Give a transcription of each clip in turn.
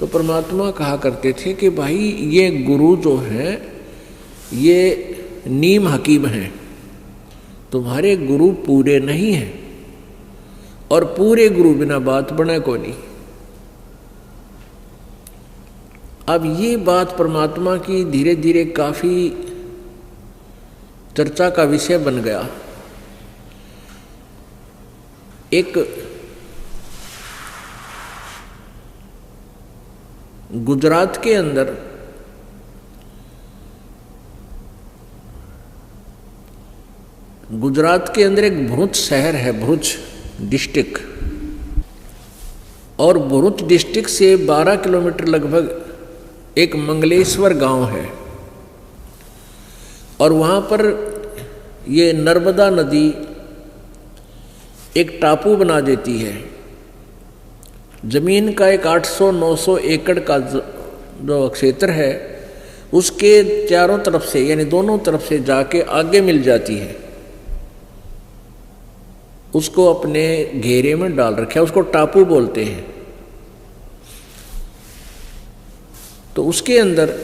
तो परमात्मा कहा करते थे कि भाई ये गुरु जो हैं ये नीम हकीम हैं, तुम्हारे गुरु पूरे नहीं हैं, और पूरे गुरु बिना बात बने को नहीं। अब ये बात परमात्मा की धीरे धीरे काफी चर्चा का विषय बन गया। एक गुजरात के अंदर एक भरूच शहर है, भरूच डिस्ट्रिक्ट, और भरूच डिस्ट्रिक्ट से 12 किलोमीटर लगभग एक मंगलेश्वर गांव है, और वहाँ पर ये नर्मदा नदी एक टापू बना देती है। जमीन का एक 800-900 एकड़ का जो क्षेत्र है उसके चारों तरफ से यानी दोनों तरफ से जाके आगे मिल जाती है, उसको अपने घेरे में डाल रखा है, उसको टापू बोलते हैं। तो उसके अंदर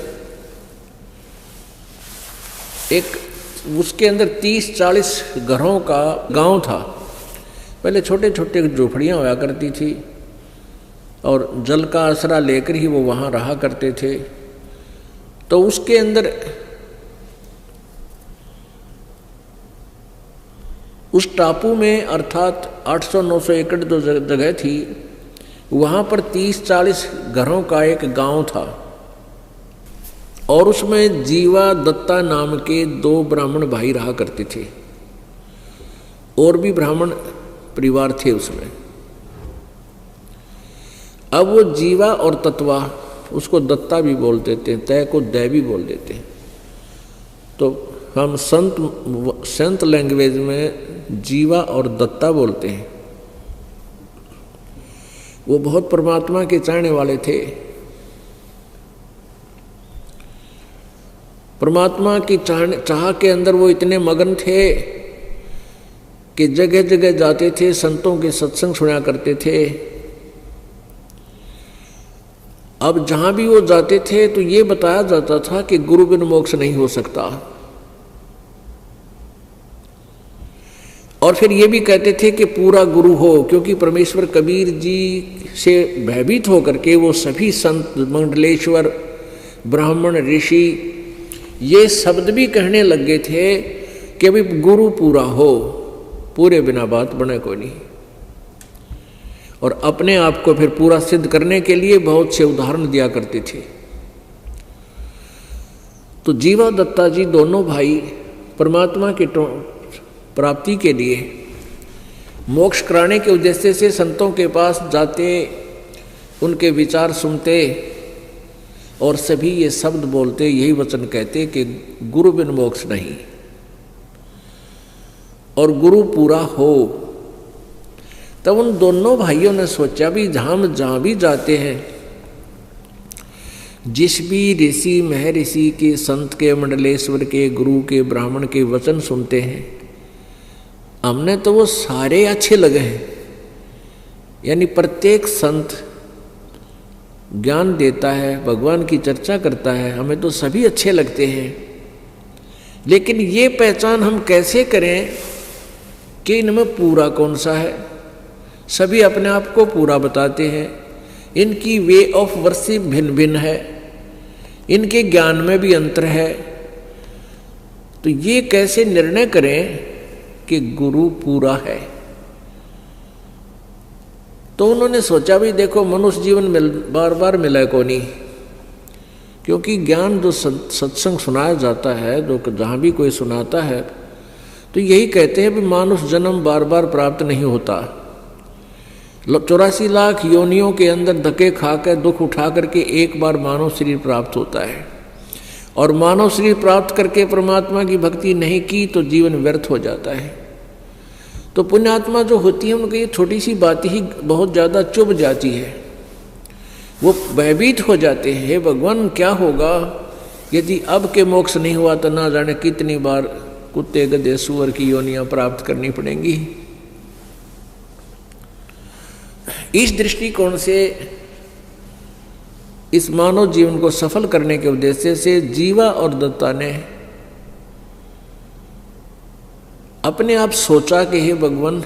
30-40 घरों का गांव था। पहले छोटे छोटे झोपड़ियाँ हुआ करती थी और जल का आसरा लेकर ही वो वहाँ रहा करते थे। तो उसके अंदर उस टापू में अर्थात 800-900 एकड़ जो जगह थी वहाँ पर 30-40 घरों का एक गांव था, और उसमें जीवा दत्ता नाम के 2 ब्राह्मण भाई रहा करते थे, और भी ब्राह्मण परिवार थे उसमें। अब वो जीवा और तत्वा, उसको दत्ता भी बोल देते हैं, तय को दय भी बोल देते हैं। तो हम संत लैंग्वेज में जीवा और दत्ता बोलते हैं। वो बहुत परमात्मा के चाहने वाले थे। परमात्मा की चाह के अंदर वो इतने मगन थे कि जगह जगह जाते थे, संतों के सत्संग सुना करते थे। अब जहां भी वो जाते थे तो ये बताया जाता था कि गुरु बिन मोक्ष नहीं हो सकता, और फिर ये भी कहते थे कि पूरा गुरु हो, क्योंकि परमेश्वर कबीर जी से भयभीत होकर के वो सभी संत मंडलेश्वर ब्राह्मण ऋषि ये शब्द भी कहने लग गए थे कि अभी गुरु पूरा हो, पूरे बिना बात बने को नहीं। और अपने आप को फिर पूरा सिद्ध करने के लिए बहुत से उदाहरण दिया करते थे। तो जीवा दत्ता जी दोनों भाई परमात्मा की प्राप्ति के लिए मोक्ष कराने के उद्देश्य से संतों के पास जाते, उनके विचार सुनते और सभी ये शब्द बोलते, यही वचन कहते कि गुरु बिन मोक्ष नहीं, और गुरु पूरा हो। तब उन दोनों भाइयों ने सोचा भी जहाँ भी जाते हैं, जिस भी ऋषि महर्षि के, संत के, मंडलेश्वर के, गुरु के, ब्राह्मण के वचन सुनते हैं, हमने तो वो सारे अच्छे लगे हैं। यानी प्रत्येक संत ज्ञान देता है, भगवान की चर्चा करता है, हमें तो सभी अच्छे लगते हैं। लेकिन ये पहचान हम कैसे करें कि इनमें पूरा कौन सा है? सभी अपने आप को पूरा बताते हैं, इनकी वे ऑफ वर्शिप भिन्न भिन्न है, इनके ज्ञान में भी अंतर है। तो ये कैसे निर्णय करें कि गुरु पूरा है? तो उन्होंने सोचा भी देखो, मनुष्य जीवन में बार बार मिला को नहीं, क्योंकि ज्ञान जो सत्संग सुनाया जाता है, जो जहाँ भी कोई सुनाता है, तो यही कहते हैं भी मानुष जन्म बार बार प्राप्त नहीं होता। 84 लाख योनियों के अंदर धक्के खाकर दुख उठा करके एक बार मानव शरीर प्राप्त होता है, और मानव शरीर प्राप्त करके परमात्मा की भक्ति नहीं की तो जीवन व्यर्थ हो जाता है। तो पुण्यात्मा जो होती है उनकी ये छोटी सी बात ही बहुत ज़्यादा चुभ जाती है, वो भयभीत हो जाते हैं, हे भगवान क्या होगा यदि अब के मोक्ष नहीं हुआ तो ना जाने कितनी बार कुत्ते गधे सुअर की योनियां प्राप्त करनी पड़ेंगी। इस दृष्टिकोण से इस मानव जीवन को सफल करने के उद्देश्य से जीवा और दत्ता ने अपने आप सोचा कि हे भगवान,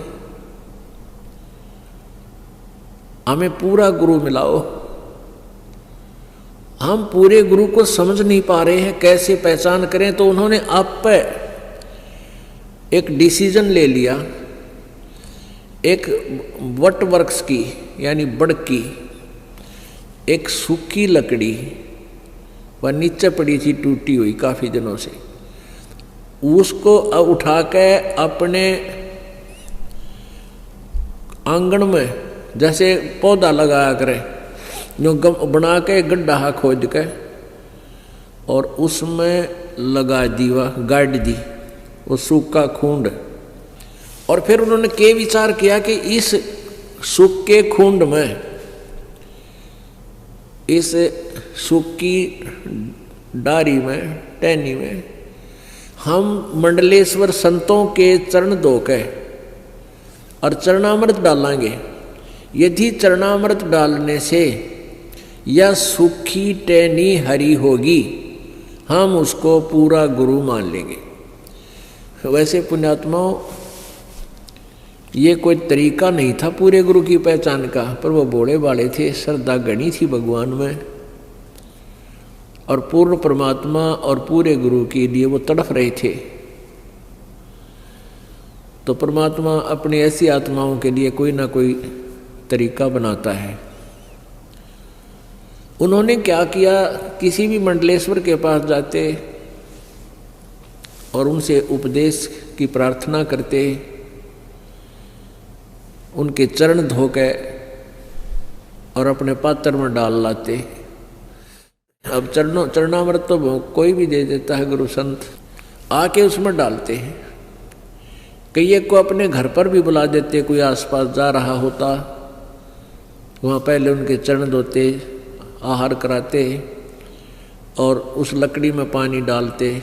हमें पूरा गुरु मिलाओ। हम पूरे गुरु को समझ नहीं पा रहे हैं, कैसे पहचान करें। तो उन्होंने आप पर एक डिसीजन ले लिया, एक वट वृक्ष की यानी बड़ की एक सूखी लकड़ी वह नीचे पड़ी थी टूटी हुई काफी दिनों से, उसको उठा के अपने आंगन में जैसे पौधा लगाया करे, जो बना के गड्ढा खोद के और उसमें लगा दी, वह गाड़ दी वो सूखा खूंड। और फिर उन्होंने के विचार किया कि इस सूखे खूंड में, इस सूखी डारी में, टहनी में हम मंडलेश्वर संतों के चरण धो के और चरणामृत डालेंगे। यदि चरणामृत डालने से यह सूखी टहनी हरी होगी, हम उसको पूरा गुरु मान लेंगे। वैसे पुण्यात्माओं, ये कोई तरीका नहीं था पूरे गुरु की पहचान का, पर वो भोले वाले थे, श्रद्धा गणी थी भगवान में, और पूर्ण परमात्मा और पूरे गुरु के लिए वो तड़फ रहे थे। तो परमात्मा अपनी ऐसी आत्माओं के लिए कोई ना कोई तरीका बनाता है। उन्होंने क्या किया, किसी भी मंडलेश्वर के पास जाते और उनसे उपदेश की प्रार्थना करते, उनके चरण धो के और अपने पात्र में डाल लाते। अब चरणामृत तो कोई भी दे देता है गुरु संत, आके उसमें डालते हैं। कई को अपने घर पर भी बुला देते, कोई आसपास जा रहा होता, वहाँ पहले उनके चरण धोते, आहार कराते और उस लकड़ी में पानी डालते,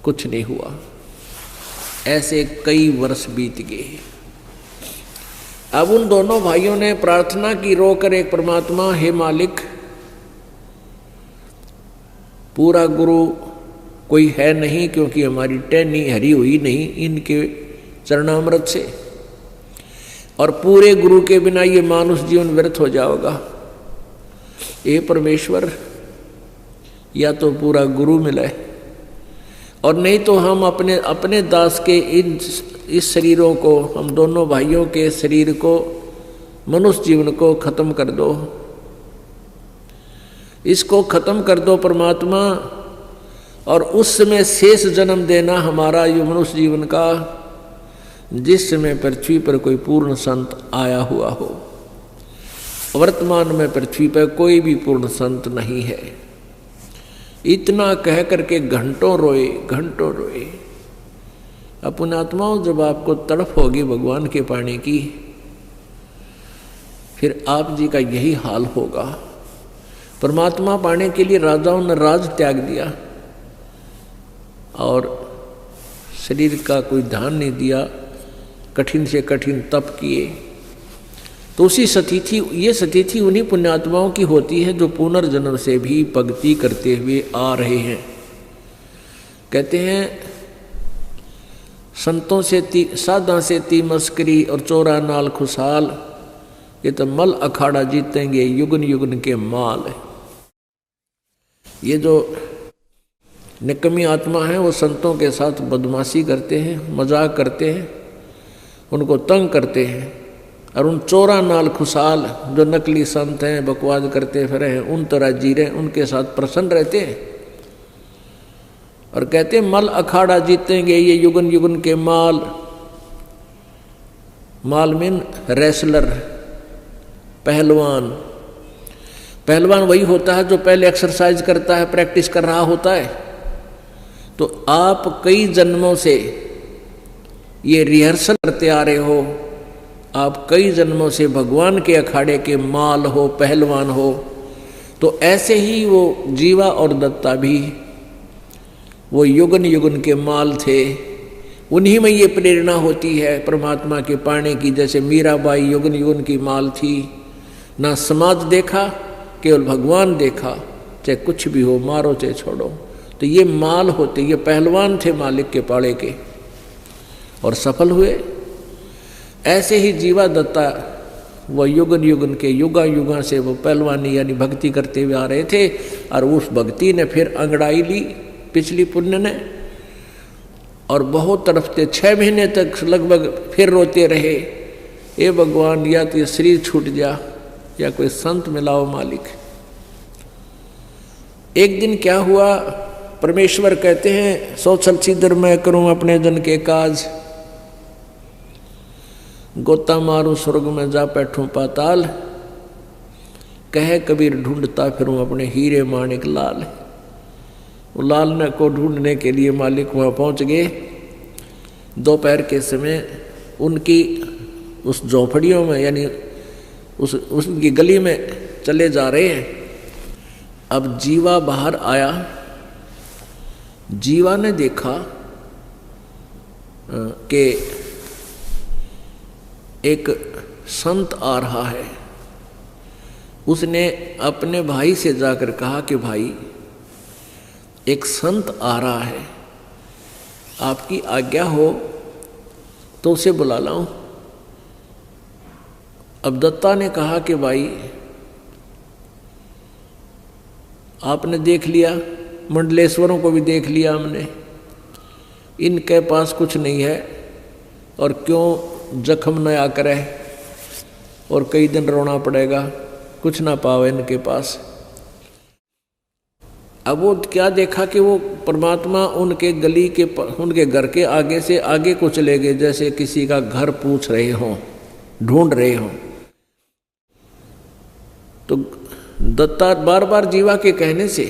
कुछ नहीं हुआ। ऐसे कई वर्ष बीत गए। अब उन दोनों भाइयों ने प्रार्थना की रोकर एक परमात्मा, हे मालिक, पूरा गुरु कोई है नहीं, क्योंकि हमारी टहनी हरी हुई नहीं इनके चरणामृत से, और पूरे गुरु के बिना ये मानुष जीवन व्यर्थ हो जाएगा। ये परमेश्वर, या तो पूरा गुरु मिले और नहीं तो हम अपने दास के इस शरीरों को, हम दोनों भाइयों के शरीर को, मनुष्य जीवन को खत्म कर दो, इसको खत्म कर दो परमात्मा, और उस समय शेष जन्म देना हमारा ये मनुष्य जीवन का, जिस समय पृथ्वी पर कोई पूर्ण संत आया हुआ हो। वर्तमान में पृथ्वी पर कोई भी पूर्ण संत नहीं है। इतना कह करके घंटों रोए, घंटों रोए। अब पुण्यात्माओं, जब आपको तड़प होगी भगवान के पाने की, फिर आप जी का यही हाल होगा। परमात्मा पाने के लिए राजाओं ने राज त्याग दिया और शरीर का कोई ध्यान नहीं दिया, कठिन से कठिन तप किए। तो उसी सतिथि, ये सतिथि उन्हीं पुण्यात्माओं की होती है जो पुनर्जन्म से भी भक्ति करते हुए आ रहे हैं। कहते हैं, संतों से साधा से ती मस्करी और चोरा नाल खुशहाल, ये तो मल अखाड़ा जीतेंगे युगन युगन के माल। ये जो निकम्मी आत्मा है वो संतों के साथ बदमाशी करते हैं, मजाक करते हैं, उनको तंग करते हैं, और उन चोरा नाल खुशहाल जो नकली संत हैं, बकवाद करते फिरे हैं, उन तरह जी रहे, उनके साथ प्रसन्न रहते हैं और कहते हैं मल अखाड़ा जीतेंगे ये युगन युगन के माल। माल मीन रेसलर, पहलवान। पहलवान वही होता है जो पहले एक्सरसाइज करता है, प्रैक्टिस कर रहा होता है। तो आप कई जन्मों से ये रिहर्सल करते आ रहे हो, आप कई जन्मों से भगवान के अखाड़े के माल हो, पहलवान हो। तो ऐसे ही वो जीवा और दत्ता भी वो युगन युगन के माल थे। उन्हीं में ये प्रेरणा होती है परमात्मा के पाने की। जैसे मीराबाई युगन युगन की माल थी, ना समाज देखा केवल भगवान देखा, चाहे कुछ भी हो, मारो चाहे छोड़ो। तो ये माल होते, ये पहलवान थे मालिक के पाड़े के और सफल हुए। ऐसे ही जीवा दत्ता वो युगन युगन के युगा युगा से वो पहलवानी यानी भक्ति करते हुए आ रहे थे, और उस भक्ति ने फिर अंगड़ाई ली पिछली पुण्य ने, और बहुत तड़पते 6 महीने तक लगभग फिर रोते रहे, ए भगवान या तो ये शरीर छूट जा या कोई संत मिलाओ मालिक। एक दिन क्या हुआ, परमेश्वर कहते हैं 100 छलछीदर मैं करूं अपने जन के काज, गोता मारूं स्वर्ग में जा बैठूं पाताल, कहे कबीर ढूंढता फिरूं अपने हीरे माणिक लाल। वो लाल ने को ढूंढने के लिए मालिक वहाँ पहुँच गए। दोपहर के समय उनकी उस झोपड़ियों में यानी उसकी गली में चले जा रहे हैं। अब जीवा बाहर आया, जीवा ने देखा कि एक संत आ रहा है। उसने अपने भाई से जाकर कहा कि भाई एक संत आ रहा है, आपकी आज्ञा हो तो उसे बुला लाऊं। अब दत्ता ने कहा कि भाई आपने देख लिया, मंडलेश्वरों को भी देख लिया हमने, इनके पास कुछ नहीं है, और क्यों जख्म नया करे और कई दिन रोना पड़ेगा, कुछ ना पावे इनके पास। अब वो क्या देखा कि वो परमात्मा उनके गली के उनके घर के आगे से आगे को चले गए, जैसे किसी का घर पूछ रहे हों, ढूंढ रहे हों। तो दत्ता बार बार जीवा के कहने से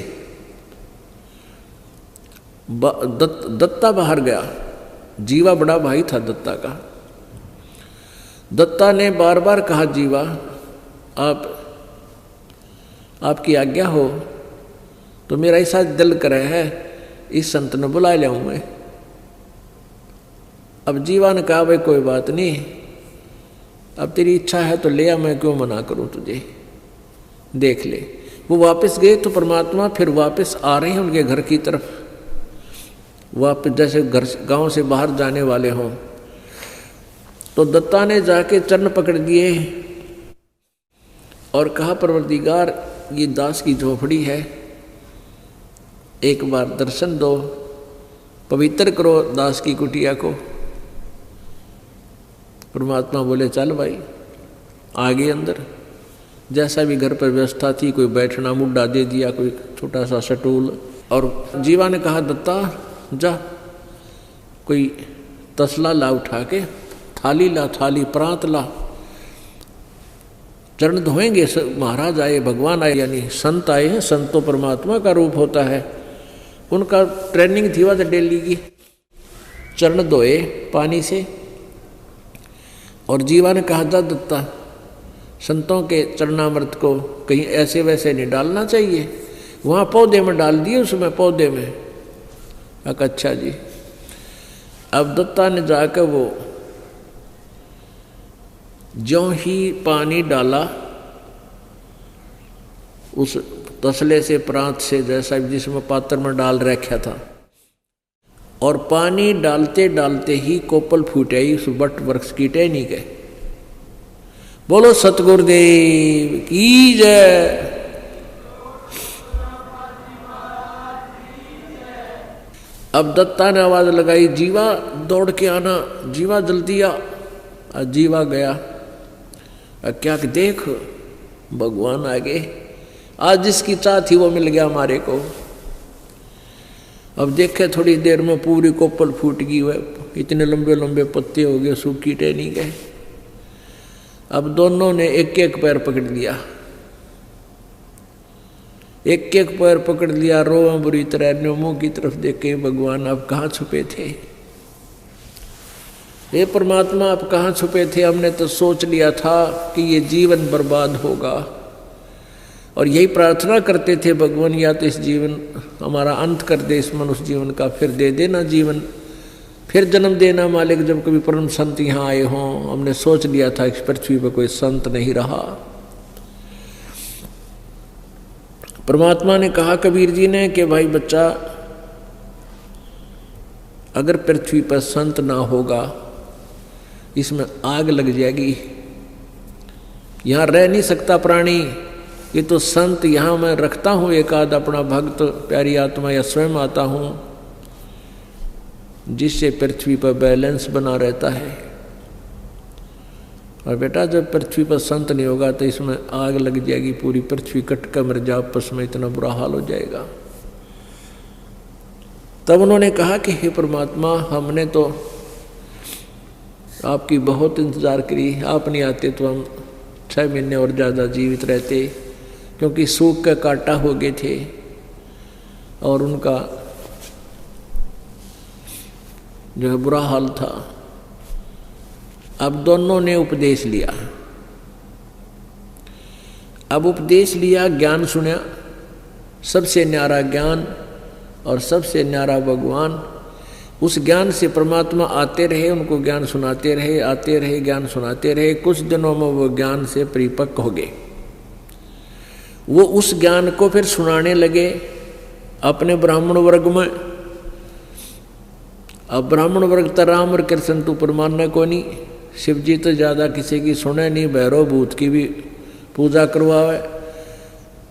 दत्ता बाहर गया। जीवा बड़ा भाई था दत्ता का। दत्ता ने बार बार कहा, जीवा आपकी आज्ञा हो तो मेरा ऐसा दिल करे है इस संत ने बुला लाऊं मैं। अब जीवा ने कहा, भाई कोई बात नहीं, अब तेरी इच्छा है तो ले आ, मैं क्यों मना करूं तुझे, देख ले। वो वापस गए तो परमात्मा फिर वापस आ रहे हैं उनके घर की तरफ, वापस जैसे घर गांव से बाहर जाने वाले हों। तो दत्ता ने जाके चरण पकड़ दिए और कहा, परवरदिगार ये दास की झोपड़ी है, एक बार दर्शन दो, पवित्र करो दास की कुटिया को। परमात्मा बोले, चल भाई। आगे अंदर जैसा भी घर पर व्यवस्था थी, कोई बैठना मुड्डा दे दिया, कोई छोटा सा स्टूल। और जीवा ने कहा, दत्ता जा कोई तसला ला उठा के, थाली ला, थाली प्रांत ला, चरण धोएंगे। महाराज आए, भगवान आए, यानी संत आए हैं। संत तो परमात्मा का रूप होता है, उनका ट्रेनिंग थी वह डेली की। चरण धोए पानी से, और जीवा ने कहा, दत्ता संतों के चरणामृत को कहीं ऐसे वैसे नहीं डालना चाहिए, वहाँ पौधे में डाल दिए, उसमें पौधे में। अच्छा जी। अब दत्ता ने जाकर वो ज्यों ही पानी डाला उस तसले से, प्रांत से, जैसा जिसमें पात्र में डाल रखा था, और पानी डालते डालते ही कोपल फूट आई उस बट वृक्ष की टहनी के। बोलो सतगुरुदेव की जय। अब दत्ता ने आवाज लगाई, जीवा दौड़ के आना, जीवा जल्दी आ। जीवा गया। क्या देख भगवान आगे, आज जिसकी चाह थी वो मिल गया हमारे को। अब देखे थोड़ी देर में पूरी कोपल फूट गई, हुए इतने लंबे लंबे पत्ते हो गए, सूखी टहनी गए। अब दोनों ने एक एक पैर पकड़ लिया, एक एक पैर पकड़ लिया, रोवा बुरी तरह, मुंह की तरफ देखे, भगवान आप कहाँ छुपे थे, हे परमात्मा आप कहाँ छुपे थे, हमने तो सोच लिया था कि ये जीवन बर्बाद होगा, और यही प्रार्थना करते थे, भगवान या तो इस जीवन हमारा अंत कर दे, इस मनुष्य जीवन का, फिर दे देना जीवन, फिर जन्म देना मालिक जब कभी परम संत यहाँ आए हों। हमने सोच लिया था इस पृथ्वी पर कोई संत नहीं रहा। परमात्मा ने कहा कबीर जी ने कि भाई बच्चा, अगर पृथ्वी पर संत ना होगा, इसमें आग लग जाएगी, यहाँ रह नहीं सकता प्राणी। ये तो संत यहाँ मैं रखता हूँ एक आध अपना भक्त, प्यारी आत्मा, या स्वयं आता हूँ, जिससे पृथ्वी पर बैलेंस बना रहता है। और बेटा जब पृथ्वी पर संत नहीं होगा तो इसमें आग लग जाएगी, पूरी पृथ्वी कट कर मर जा, आपस में इतना बुरा हाल हो जाएगा। तब उन्होंने कहा कि हे परमात्मा, हमने तो आपकी बहुत इंतज़ार करी, आप नहीं आते तो हम 6 महीने और ज़्यादा जीवित रहते, क्योंकि सूख का कांटा हो गए थे और उनका जो है बुरा हाल था। अब दोनों ने उपदेश लिया, अब उपदेश लिया, ज्ञान सुना, सबसे न्यारा ज्ञान और सबसे न्यारा भगवान। उस ज्ञान से परमात्मा आते रहे, उनको ज्ञान सुनाते रहे, आते रहे, ज्ञान सुनाते रहे। कुछ दिनों में वो ज्ञान से परिपक्व हो गए। वो उस ज्ञान को फिर सुनाने लगे अपने ब्राह्मण वर्ग में। अब ब्राह्मण वर्ग तो राम और कृष्ण तो परमानने को नहीं, शिव जी तो ज़्यादा किसी की सुने नहीं, भैरव भूत की भी पूजा करवावे।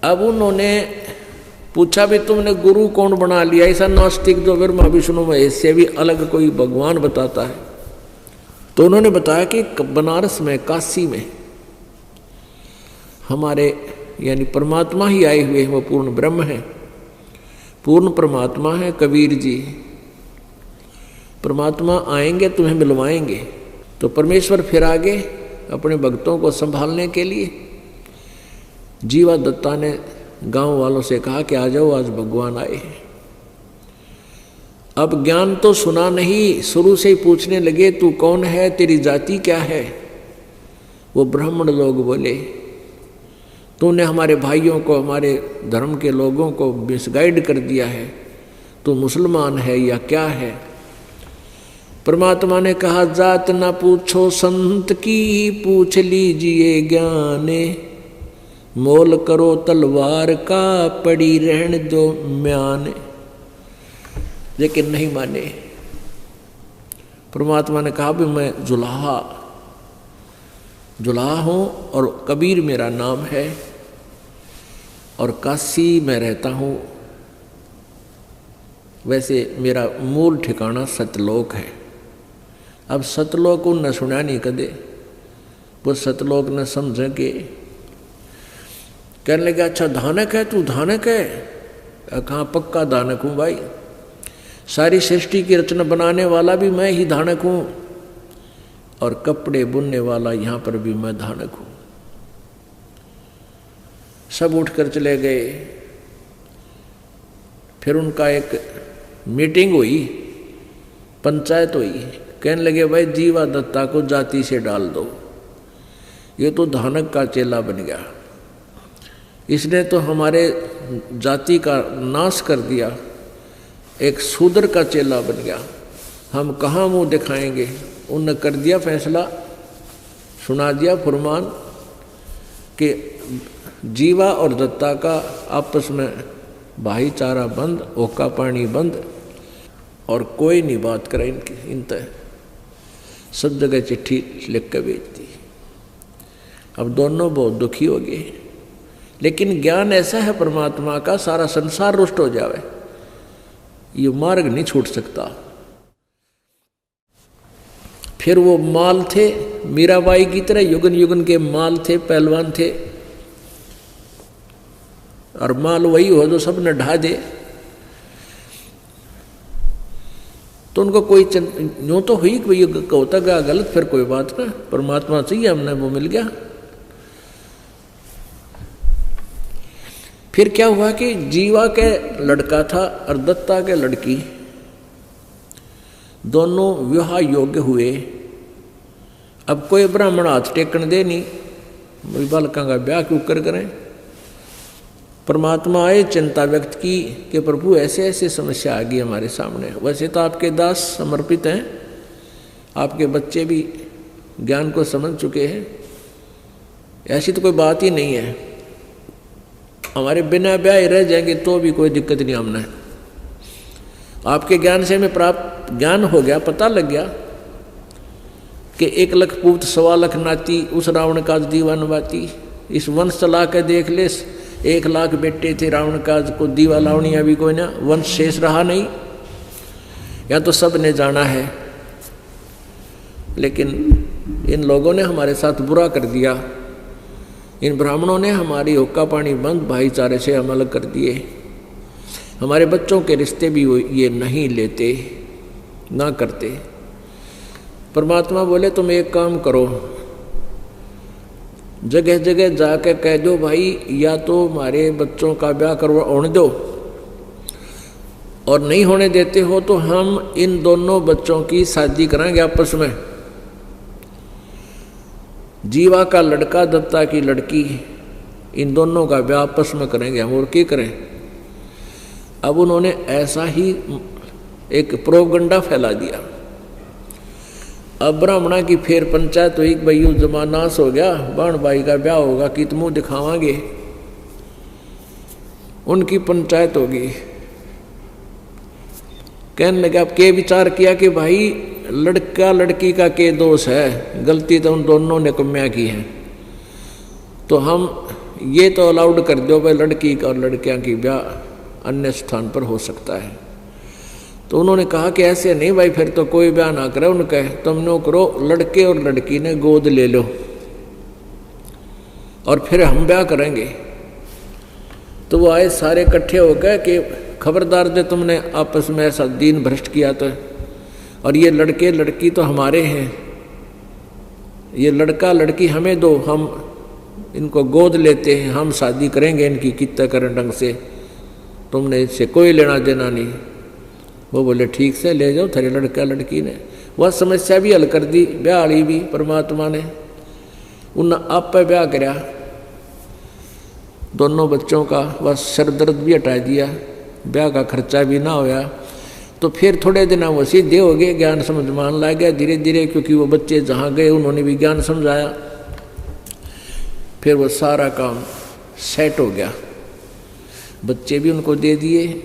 अब उन्होंने पूछा भी तुमने गुरु कौन बना लिया, ऐसा नास्तिक जो ब्रह्मा विष्णु महेश से भी अलग कोई भगवान बताता है। तो उन्होंने बताया कि बनारस में, काशी में हमारे यानी परमात्मा ही आए हुए हैं, वो पूर्ण ब्रह्म है, पूर्ण परमात्मा है कबीर जी। परमात्मा आएंगे तुम्हें मिलवाएंगे। तो परमेश्वर फिर आगे अपने भक्तों को संभालने के लिए जीवा दत्ता ने गांव वालों से कहा कि आ जाओ, आज भगवान आए हैं। अब ज्ञान तो सुना नहीं, शुरू से ही पूछने लगे तू कौन है, तेरी जाति क्या है। वो ब्राह्मण लोग बोले तूने हमारे भाइयों को, हमारे धर्म के लोगों को मिसगाइड कर दिया है, तू मुसलमान है या क्या है। परमात्मा ने कहा जात ना पूछो संत की, पूछ लीजिए ज्ञाने, मोल करो तलवार का, पड़ी रहने दो म्याने। लेकिन नहीं माने। परमात्मा ने कहा भी मैं जुलाहा हूँ और कबीर मेरा नाम है और काशी में रहता हूँ। वैसे मेरा मूल ठिकाना सतलोक है। अब सतलोक उन सुना नहीं कदे, वो सतलोक न समझे के कहने लगे अच्छा धानक है, तू धानक है? कहाँ पक्का धानक हूँ भाई, सारी सृष्टि की रचना बनाने वाला भी मैं ही धानक हूँ और कपड़े बुनने वाला यहाँ पर भी मैं धानक हूँ। सब उठकर चले गए। फिर उनका एक मीटिंग हुई, पंचायत हुई। कहने लगे भाई जीवा दत्ता को जाति से डाल दो, ये तो धानक का चेला बन गया, इसने तो हमारे जाति का नाश कर दिया, एक शूद्र का चेला बन गया, हम कहाँ मुंह दिखाएंगे। उनने कर दिया फैसला, सुना दिया फरमान कि जीवा और दत्ता का आपस में भाईचारा बंद, ओका पानी बंद और कोई नहीं बात करे इनकी। इन तय सब जगह चिट्ठी लिख कर भेज दी। अब दोनों बहुत दुखी हो गए, लेकिन ज्ञान ऐसा है परमात्मा का, सारा संसार रुष्ट हो जावे, ये मार्ग नहीं छूट सकता। फिर वो माल थे, मीराबाई की तरह युगन युगन के माल थे, पहलवान थे, और माल वही हो जो सबने ढा दे। तो उनको कोई यूँ तो हुई कि ये होता गया गलत, फिर कोई बात ना, परमात्मा चाहिए, हमने वो मिल गया। फिर क्या हुआ कि जीवा के लड़का था और दत्ता के लड़की, दोनों विवाह योग्य हुए। अब कोई ब्राह्मण हाथ टेकन दे नहीं, बालका का ब्याह क्यों करें। परमात्मा आए, चिंता व्यक्त की कि प्रभु ऐसे ऐसे समस्या आ गई हमारे सामने। वैसे तो आपके दास समर्पित हैं, आपके बच्चे भी ज्ञान को समझ चुके हैं, ऐसी तो कोई बात ही नहीं है। हमारे बिना ब्याह रह जाएंगे तो भी कोई दिक्कत नहीं हमने। आपके ज्ञान से हमें प्राप्त ज्ञान हो गया, पता लग गया कि 1 लाख पूत 1.25 लाख नाती, उस रावण काज दीवान बाती। इस वंश चला के देख ले, 1 लाख बेटे थे रावण काज को, दीवा लावणिया भी कोई ना, वंश शेष रहा नहीं। या तो सब ने जाना है, लेकिन इन लोगों ने हमारे साथ बुरा कर दिया। इन ब्राह्मणों ने हमारी हुक्का पानी बंद, भाईचारे से हम अलग कर दिए। हमारे बच्चों के रिश्ते भी ये नहीं लेते, ना करते। परमात्मा बोले तुम एक काम करो, जगह जगह जाकर कह दो भाई या तो हमारे बच्चों का ब्याह होने दो, और नहीं होने देते हो तो हम इन दोनों बच्चों की शादी कराएंगे आपस में। जीवा का लड़का, दत्ता की लड़की, इन दोनों का ब्याह आपस में करेंगे हम, और क्या करें। अब उन्होंने ऐसा ही एक प्रोपगंडा फैला दिया। अब ब्राह्मणा की फिर पंचायत हुई, भाई जमानास हो गया, बाण भाई का ब्याह होगा कि तुम मुँह दिखावांगे। उनकी पंचायत होगी। कहने लगे, अब के विचार किया कि भाई लड़का लड़की का के दोष है, गलती तो उन दोनों ने कम्या की है, तो हम ये तो अलाउड कर दो भाई लड़की और लड़कियां की ब्याह अन्य स्थान पर हो सकता है। तो उन्होंने कहा कि ऐसे नहीं भाई, फिर तो कोई ब्याह ना करे। उनका तुम नो करो, लड़के और लड़की ने गोद ले लो और फिर हम ब्याह करेंगे। तो वो आए सारे इकट्ठे हो गए कि खबरदार जो तुमने आपस में ऐसा दीन भ्रष्ट किया तो, और ये लड़के लड़की तो हमारे हैं, ये लड़का लड़की हमें दो, हम इनको गोद लेते हैं, हम शादी करेंगे इनकी कितना करें ढंग से, तुमने इससे कोई लेना देना नहीं। वो बोले ठीक से ले जाओ तेरे लड़का लड़की ने। वह समस्या भी हल कर दी, ब्याह वाली भी परमात्मा ने। उन आप पे ब्याह कराया, दोनों बच्चों का वह सर दर्द भी हटा दिया, ब्याह का खर्चा भी ना होया। तो फिर थोड़े दिन वो सीधे हो गए, ज्ञान समझ मान ला गया धीरे धीरे, क्योंकि वो बच्चे जहाँ गए उन्होंने भी ज्ञान समझाया। फिर वो सारा काम सेट हो गया, बच्चे भी उनको दे दिए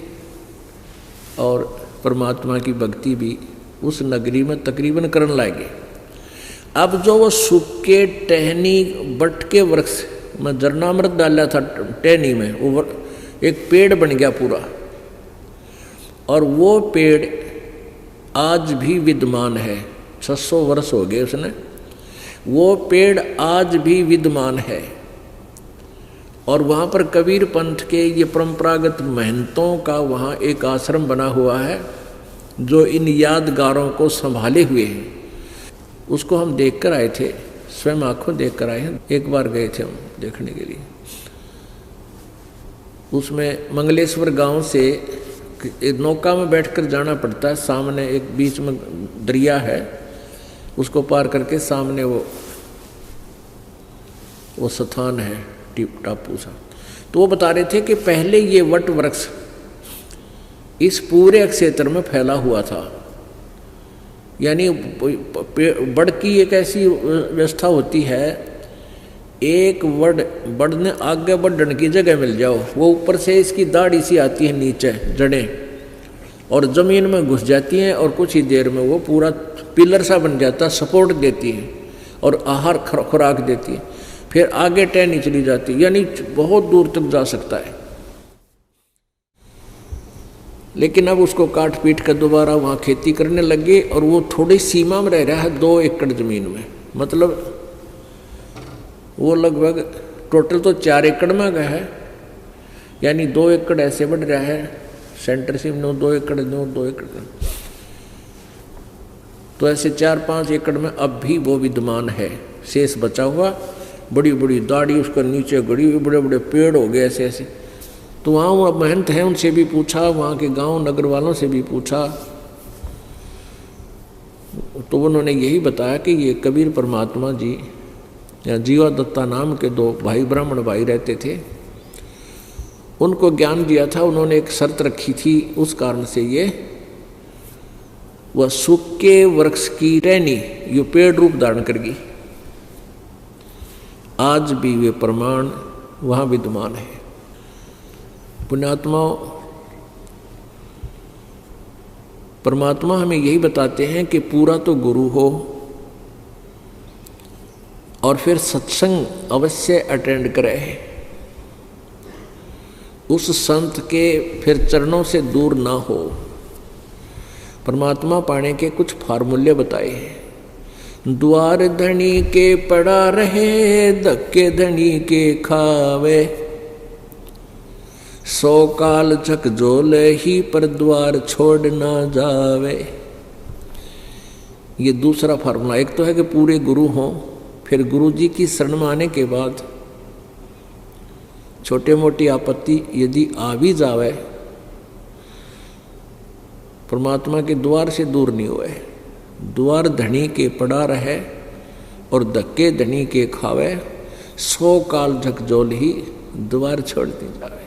और परमात्मा की भक्ति भी उस नगरी में तकरीबन करने लगे। अब जो वो सूखे टहनी बट के वृक्ष में जरनामृत डाला था टहनी में, वो एक पेड़ बन गया पूरा, और वो पेड़ आज भी विद्यमान है। 600 वर्ष हो गए उसने, वो पेड़ आज भी विद्यमान है। और वहाँ पर कबीर पंथ के ये परंपरागत महंतों का वहाँ एक आश्रम बना हुआ है, जो इन यादगारों को संभाले हुए हैं। उसको हम देख कर आए थे, स्वयं आँखों देख कर आए हैं, एक बार गए थे हम देखने के लिए। उसमें मंगलेश्वर गांव से एक नौका में बैठकर जाना पड़ता है, सामने एक बीच में दरिया है, उसको पार करके सामने वो स्थान है टापू सा। तो वो बता रहे थे कि पहले ये वट वृक्ष इस पूरे क्षेत्र में फैला हुआ था। यानी बड़ की एक ऐसी व्यवस्था होती है, एक बड़ ने आगे बढ़ने की जगह मिल जाओ, वो ऊपर से इसकी दाढ़ी सी आती है नीचे जड़ें, और ज़मीन में घुस जाती हैं, और कुछ ही देर में वो पूरा पिलर सा बन जाता है, सपोर्ट देती है और आहार खुराक देती है। फिर आगे टहनी चली जाती है, यानी बहुत दूर तक जा सकता है। लेकिन अब उसको काट पीट कर दोबारा वहाँ खेती करने लगे, और वो थोड़ी सीमा में रह रहा है 2 एकड़ ज़मीन में। मतलब वो लगभग टोटल तो 4 एकड़ में गया है, यानी 2 एकड़ ऐसे बढ़ रहा है, सेंटर से 2 एकड़ 2 एकड़, तो ऐसे 4-5 एकड़ में अब भी वो विद्यमान है, शेष बचा हुआ। बड़ी बड़ी दाढ़ी उसका नीचे गड़ी हुई, बड़े बड़े पेड़ हो गए ऐसे ऐसे। तो वहाँ वो महंत हैं, उनसे भी पूछा, वहाँ के गांव नगर वालों से भी पूछा, तो उन्होंने यही बताया कि ये कबीर परमात्मा जी या जीवा दत्ता नाम के 2 भाई ब्राह्मण भाई रहते थे, उनको ज्ञान दिया था। उन्होंने एक शर्त रखी थी, उस कारण से ये वह सूखे वृक्ष की टहनी ये पेड़ रूप धारण करगी। आज भी वे प्रमाण वहाँ विद्यमान है। पुण्यात्माओं, परमात्मा हमें यही बताते हैं कि पूरा तो गुरु हो और फिर सत्संग अवश्य अटेंड करे, उस संत के फिर चरणों से दूर ना हो। परमात्मा पाने के कुछ फार्मूले बताए हैं। द्वार धनी के पड़ा रहे, धक्के धनी के खावे, 100 काल झकझोल ही पर द्वार छोड़ ना जावे। ये दूसरा फार्मूला। एक तो है कि पूरे गुरु हों, फिर गुरु जी की शरण में आने के बाद छोटे मोटी आपत्ति यदि आ भी जावे, परमात्मा के द्वार से दूर नहीं हुए। द्वार धनी के पड़ा रहे और धक्के धनी के खावे, 100 काल झकझोल ही द्वार छोड़ दी जावे।